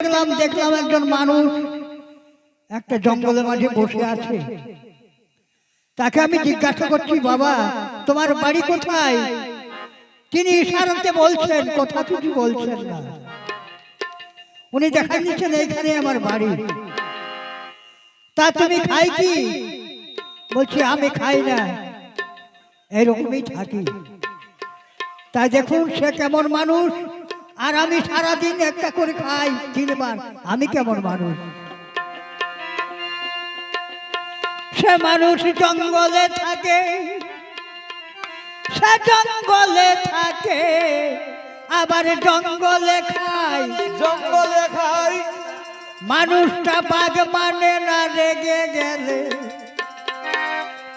দেখলাম একজন মানুষ একটা জঙ্গলের মাঝে বসে আছে। তাকে আমি জিজ্ঞাসা করছি, বাবা তোমার বাড়ি কোথায়? তিনি ইশারাতে বলছেন, কথা কিছু বলছেন না। উনি দেখা দিচ্ছেন এইখানে আমার বাড়ি। তা তুমি খাই কি? বলছি আমি খাই না, এরকমই থাকি। তাই দেখুন সে কেমন মানুষ, আর আমি সারাদিন একটা করে খাই 3 বার। আমি কেমন মানুষ? সে মানুষ জঙ্গলে থাকে, সে জঙ্গলে থাকে, আবার জঙ্গলে খায়, জঙ্গলে খাই। মানুষটা বাঘ মানে না রেগে গেলে।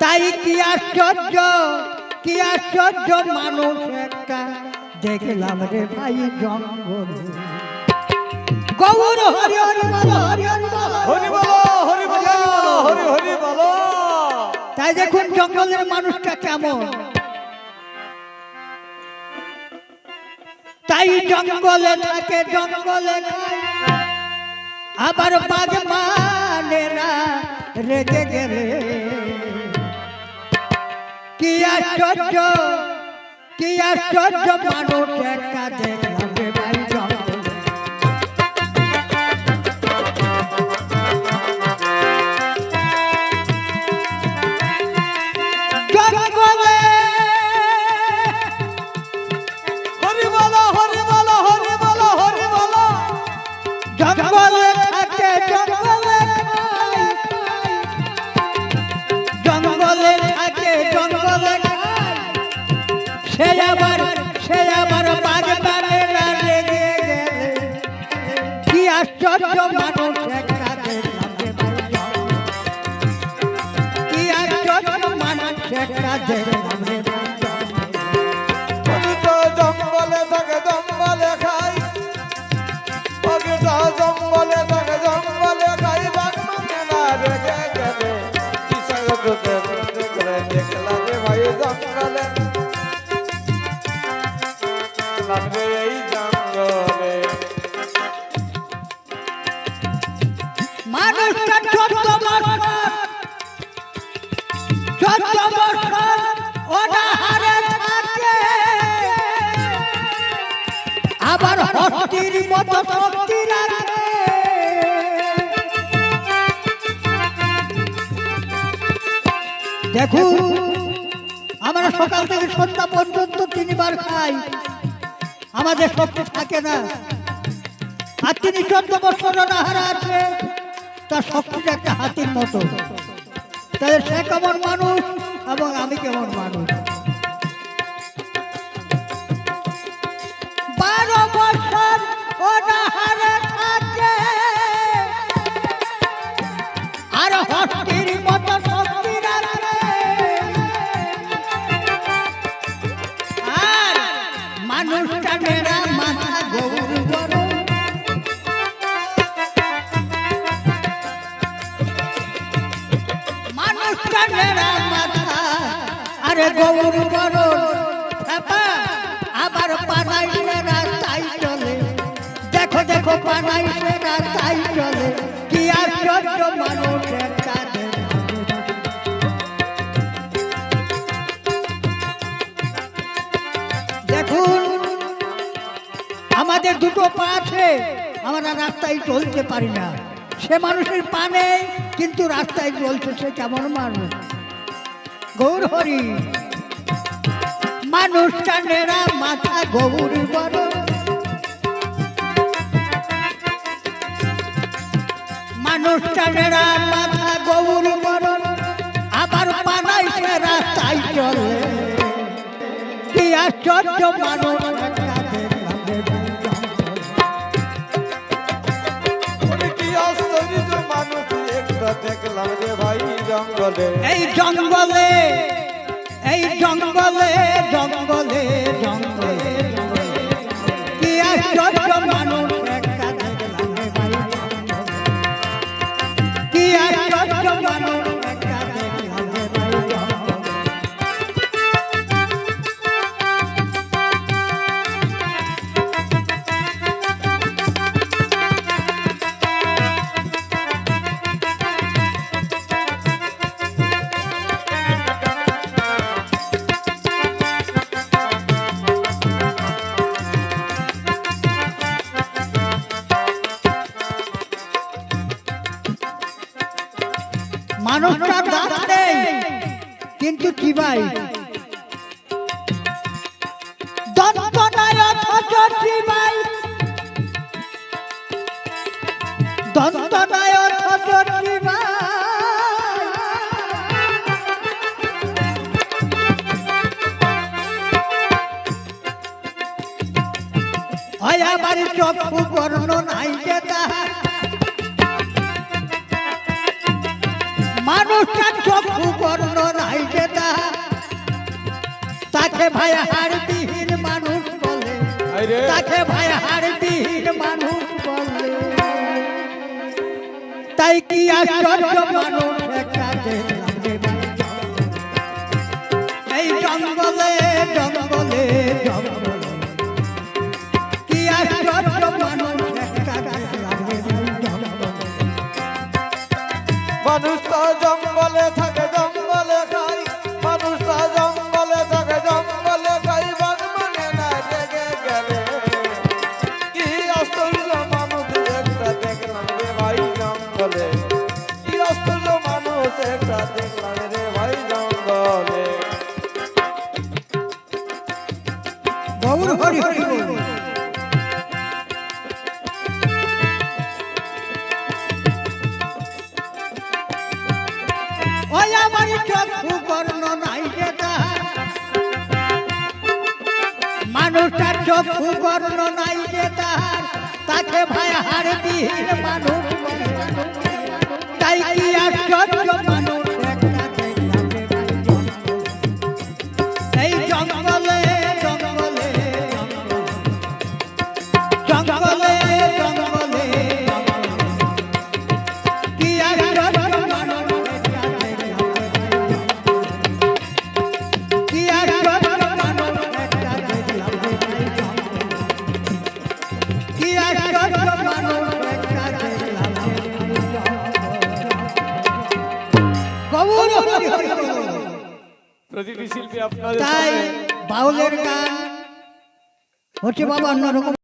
তাই কি আশ্চর্য, কি আশ্চর্য মানুষ একটা দেখলাম রে ভাই জঙ্গলে। গৌর হরি হরি বলো, হরি হরি বলো, হরি বলো, হরি বলো, হরি হরি বলো। তাই দেখুন জঙ্গলের মানুষটা কেমন। তাই জঙ্গলে থাকে, জঙ্গলে খায়, আবার বাঘ মানে না রেগে গেলে। কি আশ্চর্য, কি আশ্চর্য মানুষ একটা দেখলাম রে ভাই জঙ্গলে। জঙ্গলে হরি বলো, হরি বলো, হরি বলো, হরি বলো। জঙ্গলে থাকে, জঙ্গলে খায়, জঙ্গলে থাকে, জঙ্গলে খায়, সে আবার বাঘ মানে না রেগে গেলে। কি আশ্চর্য মানুষ একটা দেখলাম রে ভাই জঙ্গলে। কি আশ্চর্য মানুষ একটা দেখলাম রে ভাই জঙ্গলে। পাখিটা জঙ্গলে থাকে, জঙ্গলে খাই। পাখিটা জঙ্গলে থাকে, জঙ্গলে খাই। বাঘ মানে না রেগে গেলে। কি সাগরতে দেখলে দেখলাম রে ভাই জঙ্গলে। লাগবে এই জঙ্গলে। মানুষটা 14 বছর অনাহারে থাকে, আবার হস্তির মতো শক্তি রাখে। দেখুন আমরা সকাল থেকে সন্ধ্যা পর্যন্ত 3 বার খাই, আমাদের শক্তি থাকে না। আর তিনি 14 বছর অনাহারে আছে, তার শক্তিটা একটা হাতির মতো। তাহলে সে কেমন মানুষ এবং আমি কেমন মানুষ? 12 বছর অনাহারে থাকে, আর হস্তির মতো শক্তি রাখে। আর মানুষটা নেড়া মাথা গৌর বড়, মানুষটা নেড়া মাথা আরে গৌর বড় বাবা। আবার পানাই সেরা তাই চলে, দেখো দেখো পানাই সেরা তাই চলে। কি আশ্চর্য মানুষ একটা দেখুন। আমাদের 2টো পা আছে, আমরা রাস্তায় চলতে পারি না। সে মানুষের পা নেই কিন্তু রাস্তায় চলছে, সে কেমন মানুষ? গৌর হরি। মানুষটা নেড়া মাথা গৌর বড়, মানুষটা নেড়া মাথা গৌর বড়, আবার পানাই সেরা তাই চলে। কি আশ্চর্য মানুষ একটা দেখলাম রে ভাই জঙ্গলে। কি আশ্চর্য মানুষ একটা দেখলাম রে ভাই জঙ্গলে। এই জঙ্গলে, এই জঙ্গলে, জঙ্গলে, জঙ্গলে, কি আশ্চর্য মানুষ একটা দেখলাম রে ভাই জঙ্গলে। কি আশ্চর্য মানুষ একটা দেখলাম রে ভাই জঙ্গলে। মানুষটার দাঁত নেই কিন্তু চিবাই, দন্ত নাই অথচ চিবাই, দন্ত নাই অথচ চিবাই। হয় আমার চক্ষু বর্ণ নাই যে তাহার, মানুষটার চক্ষু বর্ণ নাই যে তাহার, তাকে ভাই হাড়বিহীন মানুষ বলে, আরে তাকে ভাই হাড়বিহীন মানুষ বলে। তাই কি আশ্চর্য মানুষ একটা দেখলাম রে ভাই, এই জঙ্গলে জঙ্গলে জঙ্গলে, কি আশ্চর্য মানুষ একটা দেখলাম রে ভাই জঙ্গলে। মানুষ তো জঙ্গলে থাকে জঙ্গলে খাই, মানুষ তো জঙ্গলে থাকে জঙ্গলে খাই, বাঘ মানে না জেগে গেলে। কি আশ্চর্য মানুষ একটা দেখলাম রে ভাই জঙ্গলে, কি আশ্চর্য মানুষ একটা দেখলাম রে ভাই জঙ্গলে। গৌর হরি হরি বল। ওই আমার চক্ষু বর্ণ নাই যে তাহার, মানুষটার চক্ষু বর্ণ নাই যে তাহার, তাকে ভাই হাড়বিহীন মানুষ বলে। তাই কি আশ্চর্য মানুষ একটা দেখলাম রে ভাই জঙ্গলে। এই জঙ্গলে জঙ্গলে জঙ্গলে জঙ্গলে কি আশ্চর্য মানুষ একটা দেখলাম রে ভাই জঙ্গলে। কি আশ্চর্য মানুষ একটা দেখলাম রে ভাই জঙ্গলে। কি আশ্চর্য মানুষ একটা দেখলাম রে ভাই জঙ্গলে। গৌর হরি হরি বল। প্রতিটি শিল্পী আপনাদের তাই সামনে বাউলের গান হচ্ছে বাবা অন্যরকম।